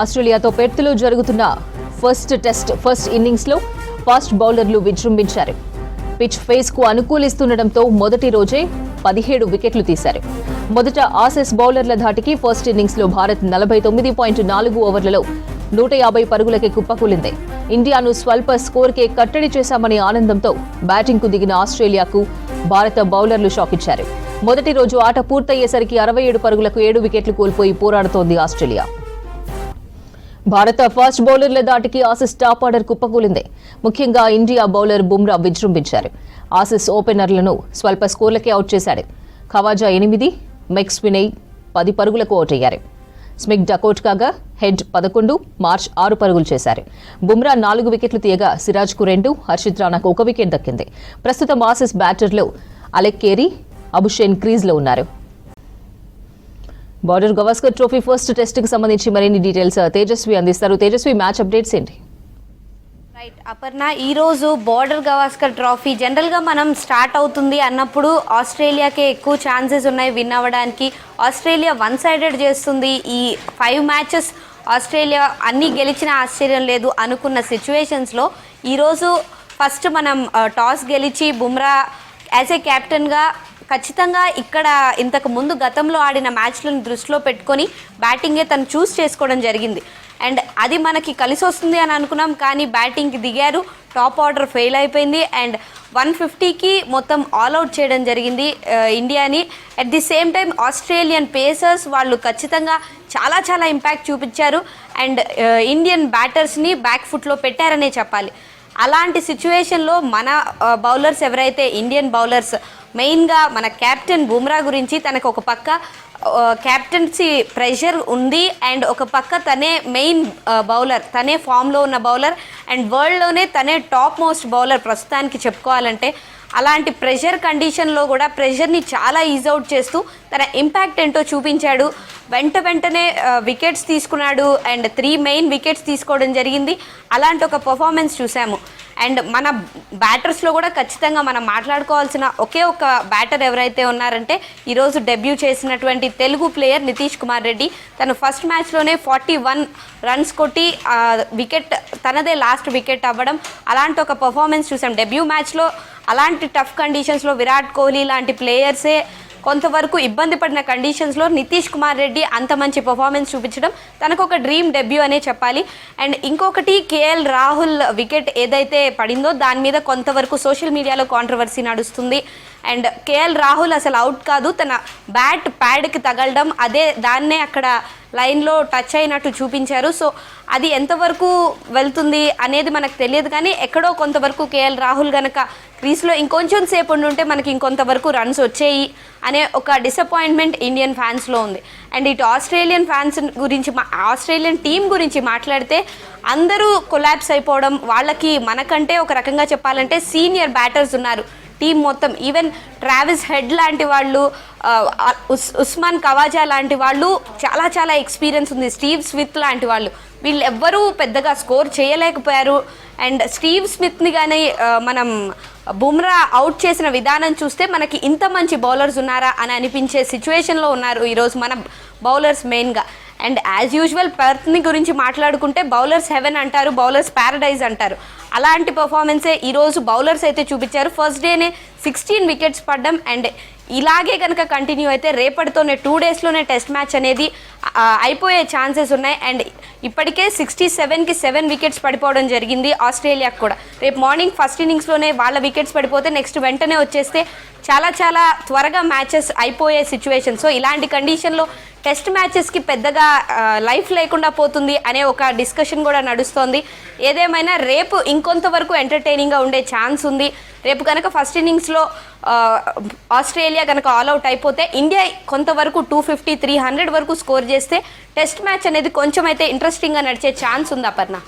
ఆస్ట్రేలియాతో పెర్త్లో జరుగుతున్న ఫస్ట్ ఇన్నింగ్స్లో ఫాస్ట్ బౌలర్లు విజృంభించారు. పిచ్ ఫేస్కు అనుకూలిస్తుండటంతో మొదటి రోజే 17 వికెట్లు తీశారు. మొదట ఆసీస్ బౌలర్ల ధాటికి ఫస్ట్ ఇన్నింగ్స్లో భారత్ 49.4 ఓవర్లలో 150 పరుగులకే కుప్పకూలింది. ఇండియాను స్వల్ప స్కోర్కే కట్టడి చేశామనే ఆనందంతో బ్యాటింగ్కు దిగిన ఆస్ట్రేలియాకు భారత బౌలర్లు షాక్ ఇచ్చారు. మొదటి రోజు ఆట పూర్తయ్యేసరికి 67 పరుగులకు 7 వికెట్లు కోల్పోయి పోరాడుతోంది ఆస్ట్రేలియా. భారత ఫాస్ట్ బౌలర్ల దాటికి ఆసీస్ టాప్ ఆర్డర్ కుప్పకూలింది. ముఖ్యంగా ఇండియా బౌలర్ బుమ్రా విజృంభించారు. ఆసీస్ ఓపెనర్లను స్వల్ప స్కోర్లకే అవుట్ చేశాడు. ఖవాజా 8, మెక్స్ వినయ్ 10 పరుగులకు అవుట్ అయ్యారు. స్మిక్ డకౌట్ కాగా హెడ్ 11, మార్చ్ 6 పరుగులు చేశారు. బుమ్రా 4 వికెట్లు తీయగా సిరాజ్కు 2, హర్షిత్ రాణాకు 1 వికెట్ దక్కింది. ప్రస్తుతం ఆసీస్ బ్యాటర్లు అలెక్ కేరీ, అబుషేన్ క్రీజ్లో ఉన్నారు. Border Gavaskar trophy first test కి సంబంధించి మరిన్ని డీటెయిల్స్ తేజస్వి అందిస్తారు. తేజస్వి, మ్యాచ్ అప్డేట్స్ ఏంటి? రైట్ అపర్ణ, ఈరోజు బార్డర్ గవాస్కర్ ట్రోఫీ జనరల్గా మనం స్టార్ట్ అవుతుంది అన్నప్పుడు ఆస్ట్రేలియాకే ఎక్కువ ఛాన్సెస్ ఉన్నాయి విన్ అవ్వడానికి. ఆస్ట్రేలియా 1 సైడెడ్ చేస్తుంది. ఈ 5 మ్యాచెస్ ఆస్ట్రేలియా అన్నీ గెలిచిన ఆశ్చర్యం లేదు అనుకున్న సిచ్యువేషన్స్లో ఈరోజు ఫస్ట్ మనం టాస్ గెలిచి బుమ్రా యాజ్ ఏ కెప్టెన్గా ఖచ్చితంగా ఇక్కడ ఇంతకు ముందు గతంలో ఆడిన మ్యాచ్లను దృష్టిలో పెట్టుకొని బ్యాటింగే తను చూస్ చేసుకోవడం జరిగింది. అండ్ అది మనకి కలిసి వస్తుంది అని అనుకున్నాం, కానీ బ్యాటింగ్కి దిగారు. టాప్ ఆర్డర్ ఫెయిల్ అయిపోయింది అండ్ 150కి మొత్తం ఆల్అవుట్ చేయడం జరిగింది ఇండియాని. At the same time Australian pacers వాళ్ళు ఖచ్చితంగా చాలా ఇంపాక్ట్ చూపించారు అండ్ ఇండియన్ బ్యాటర్స్ని బ్యాక్ ఫుట్లో పెట్టారనే చెప్పాలి. అలాంటి సిచ్యువేషన్లో మన బౌలర్స్ ఎవరైతే ఇండియన్ బౌలర్స్ మెయిన్గా మన కెప్టెన్ బుమ్రా గురించి తనకు ఒక పక్క కెప్టెన్సీ ప్రెషర్ ఉంది అండ్ ఒక పక్క తనే మెయిన్ బౌలర్, తనే ఫామ్లో ఉన్న బౌలర్ అండ్ వరల్డ్లోనే తనే టాప్ మోస్ట్ బౌలర్ ప్రస్తుతానికి చెప్పుకోవాలంటే. అలాంటి ప్రెషర్ కండిషన్లో కూడా ప్రెషర్ని చాలా ఈజ్ అవుట్ చేస్తూ తన ఇంపాక్ట్ ఏంటో చూపించాడు. వెంటనే వికెట్స్ తీసుకున్నాడు అండ్ 3 మెయిన్ వికెట్స్ తీసుకోవడం జరిగింది. అలాంటి ఒక పర్ఫార్మెన్స్ చూసాము. అండ్ మన బ్యాటర్స్లో కూడా ఖచ్చితంగా మనం మాట్లాడుకోవాల్సిన ఒకే ఒక బ్యాటర్ ఎవరైతే ఉన్నారంటే ఈరోజు డెబ్యూ చేసినటువంటి తెలుగు ప్లేయర్ నితీష్ కుమార్ రెడ్డి. తను ఫస్ట్ మ్యాచ్లోనే 41 రన్స్ కొట్టి వికెట్ తనదే లాస్ట్ వికెట్ అవ్వడం, అలాంటి ఒక పర్ఫార్మెన్స్ చూసాం. డెబ్యూ మ్యాచ్లో అలాంటి టఫ్ కండిషన్స్లో విరాట్ కోహ్లీ లాంటి ప్లేయర్సే కొంతవరకు ఇబ్బంది పడిన కండిషన్స్లో నితీష్ కుమార్ రెడ్డి అంత మంచి పర్ఫార్మెన్స్ చూపించడం తనకు ఒక డ్రీమ్ డెబ్యూ అనే చెప్పాలి. అండ్ ఇంకొకటి కేఎల్ రాహుల్ వికెట్ ఏదైతే పడిందో దాని మీద కొంతవరకు సోషల్ మీడియాలో కాంట్రవర్సీ నడుస్తుంది. అండ్ కేఎల్ రాహుల్ అసలు అవుట్ కాదు, తన బ్యాట్ ప్యాడ్కి తగలడం దాన్నే అక్కడ లైన్లో టచ్ అయినట్టు చూపించారు. సో అది ఎంతవరకు వెళ్తుంది అనేది మనకు తెలియదు, కానీ ఎక్కడో కొంతవరకు కేఎల్ రాహుల్ గనక క్రీస్లో ఇంకొంచెం సేపు ఉండుంటే మనకి ఇంకొంతవరకు రన్స్ వచ్చేయి అనే ఒక డిసప్పాయింట్మెంట్ ఇండియన్ ఫ్యాన్స్లో ఉంది. అండ్ ఇటు ఆస్ట్రేలియన్ ఫ్యాన్స్ గురించి ఆస్ట్రేలియన్ టీం గురించి మాట్లాడితే అందరూ కొలాప్స్ అయిపోవడం, వాళ్ళకి మనకంటే ఒక రకంగా చెప్పాలంటే సీనియర్ బ్యాటర్స్ ఉన్నారు టీం మొత్తం. ఈవెన్ ట్రావిస్ హెడ్ లాంటి వాళ్ళు, ఉస్మాన్ ఖవాజా లాంటి వాళ్ళు చాలా ఎక్స్పీరియన్స్ ఉంది. స్టీవ్ స్మిత్ లాంటి వాళ్ళు, వీళ్ళు ఎవ్వరూ పెద్దగా స్కోర్ చేయలేకపోయారు. అండ్ స్టీవ్ స్మిత్ని కానీ మనం బుమ్రా అవుట్ చేసిన విధానం చూస్తే మనకి ఇంత మంచి బౌలర్స్ ఉన్నారా అని అనిపించే సిచ్యువేషన్లో ఉన్నారు ఈరోజు మన బౌలర్స్ మెయిన్గా. అండ్ యాజ్ యూజువల్ పెర్త్ని గురించి మాట్లాడుకుంటే బౌలర్స్ హెవెన్ అంటారు, బౌలర్స్ ప్యారడైజ్ అంటారు. అలాంటి పర్ఫార్మెన్సే ఈరోజు బౌలర్స్ అయితే చూపించారు. ఫస్ట్ డేనే 16 వికెట్స్ పడ్డం అండ్ ఇలాగే కనుక కంటిన్యూ అయితే రేపటితోనే 2 డేస్లోనే టెస్ట్ మ్యాచ్ అనేది అయిపోయే ఛాన్సెస్ ఉన్నాయి. అండ్ ఇప్పటికే 67కి 7 వికెట్స్ పడిపోవడం జరిగింది ఆస్ట్రేలియాకు కూడా. రేపు మార్నింగ్ ఫస్ట్ ఇన్నింగ్స్లోనే వాళ్ళ వికెట్స్ పడిపోతే నెక్స్ట్ వెంటనే వచ్చేస్తే చాలా త్వరగా మ్యాచెస్ అయిపోయే సిచ్యువేషన్. సో ఇలాంటి కండిషన్లో టెస్ట్ మ్యాచెస్కి పెద్దగా లైఫ్ లేకుండా పోతుంది అనే ఒక డిస్కషన్ కూడా నడుస్తోంది. ఏదేమైనా రేపు ఇంకొంతవరకు ఎంటర్టైనింగ్గా ఉండే ఛాన్స్ ఉంది. రేపు కనుక ఫస్ట్ ఇన్నింగ్స్లో ఆస్ట్రేలియా కనుక ఆల్అవుట్ అయిపోతే ఇండియా కొంతవరకు 250, 300 వరకు స్కోర్ చేస్తే టెస్ట్ మ్యాచ్ అనేది కొంచెం అయితే ఇంట్రెస్టింగ్గా నడిచే ఛాన్స్ ఉంది అపర్ణ.